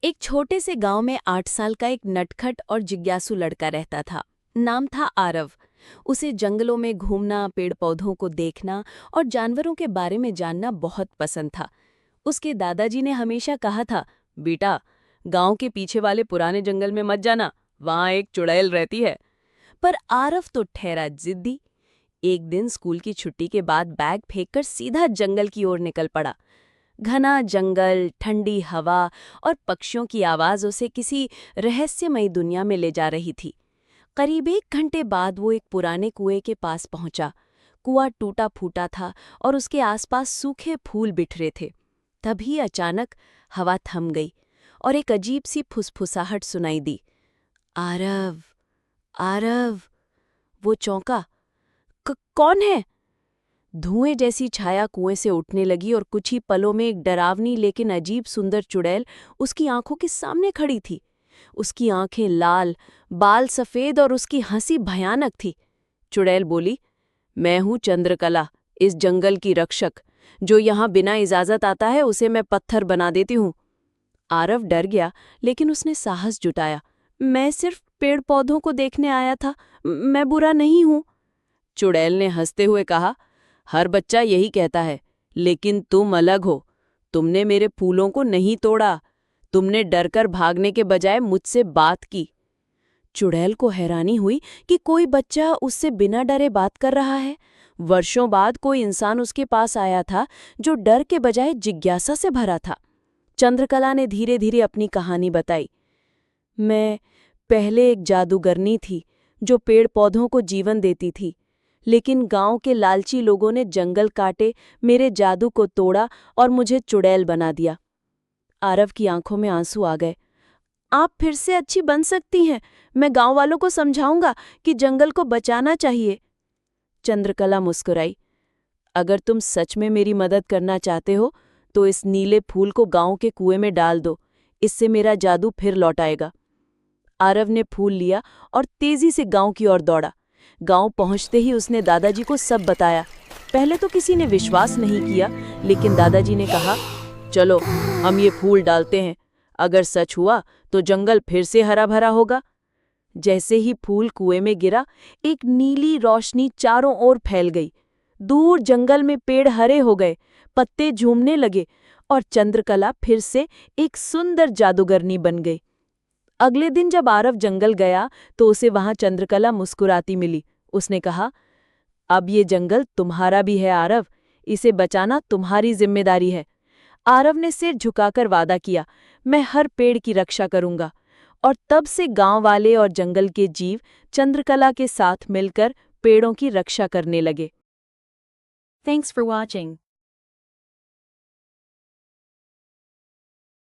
एक छोटे से गांव में 8 साल का एक नटखट और जिज्ञासु लड़का रहता था। नाम था आरव। उसे जंगलों में घूमना, पेड़ पौधों को देखना और जानवरों के बारे में जानना बहुत पसंद था। उसके दादाजी ने हमेशा कहा था, बेटा, गांव के पीछे वाले पुराने जंगल में मत जाना, वहां एक चुड़ैल रहती है। पर आरव तो ठहरा जिद्दी। एक दिन स्कूल की छुट्टी के बाद बैग फेंककर सीधा जंगल की ओर निकल पड़ा। घना जंगल, ठंडी हवा और पक्षियों की आवाज उसे किसी रहस्यमयी दुनिया में ले जा रही थी। करीब 1 घंटे बाद वो एक पुराने कुएं के पास पहुंचा। कुआं टूटा फूटा था और उसके आसपास सूखे फूल बिखरे थे। तभी अचानक हवा थम गई और एक अजीब सी फुसफुसाहट सुनाई दी। आरव, आरव। वो चौंका। कौन है? धुएं जैसी छाया कुएं से उठने लगी और कुछ ही पलों में एक डरावनी लेकिन अजीब सुंदर चुड़ैल उसकी आंखों के सामने खड़ी थी। उसकी आंखें लाल, बाल सफेद और उसकी हंसी भयानक थी। चुड़ैल बोली, मैं हूं चंद्रकला, इस जंगल की रक्षक। जो यहां बिना इजाजत आता है उसे मैं पत्थर बना देती हूं। आरव डर गया, लेकिन उसने साहस जुटाया। मैं सिर्फ पेड़ पौधों को देखने आया था, मैं बुरा नहीं हूं। चुड़ैल ने हंसते हुए कहा, हर बच्चा यही कहता है, लेकिन तुम अलग हो। तुमने मेरे फूलों को नहीं तोड़ा, तुमने डरकर भागने के बजाय मुझसे बात की। चुड़ैल को हैरानी हुई कि कोई बच्चा उससे बिना डरे बात कर रहा है। वर्षों बाद कोई इंसान उसके पास आया था जो डर के बजाय जिज्ञासा से भरा था। चंद्रकला ने धीरे धीरे अपनी कहानी बताई। मैं पहले एक जादूगरनी थी जो पेड़ पौधों को जीवन देती थी, लेकिन गांव के लालची लोगों ने जंगल काटे, मेरे जादू को तोड़ा और मुझे चुड़ैल बना दिया। आरव की आंखों में आंसू आ गए। आप फिर से अच्छी बन सकती हैं। मैं गांव वालों को समझाऊंगा कि जंगल को बचाना चाहिए। चंद्रकला मुस्कुराई। अगर तुम सच में मेरी मदद करना चाहते हो तो इस नीले फूल को गांव के कुएं में डाल दो, इससे मेरा जादू फिर लौट आएगा। आरव ने फूल लिया और तेजी से गांव की ओर दौड़ा। गांव पहुंचते ही उसने दादाजी को सब बताया। पहले तो किसी ने विश्वास नहीं किया, लेकिन दादाजी ने कहा, चलो हम ये फूल डालते हैं। अगर सच हुआ तो जंगल फिर से हरा भरा होगा। जैसे ही फूल कुएं में गिरा, एक नीली रोशनी चारों ओर फैल गई। दूर जंगल में पेड़ हरे हो गए, पत्ते झूमने लगे और चंद्रकला फिर से एक सुंदर जादूगरनी बन गई। अगले दिन जब आरव जंगल गया तो उसे वहां चंद्रकला मुस्कुराती मिली। उसने कहा, अब ये जंगल तुम्हारा भी है आरव, इसे बचाना तुम्हारी जिम्मेदारी है। आरव ने सिर झुकाकर वादा किया, मैं हर पेड़ की रक्षा करूंगा। और तब से गांव वाले और जंगल के जीव चंद्रकला के साथ मिलकर पेड़ों की रक्षा करने लगे। Thanks for watching.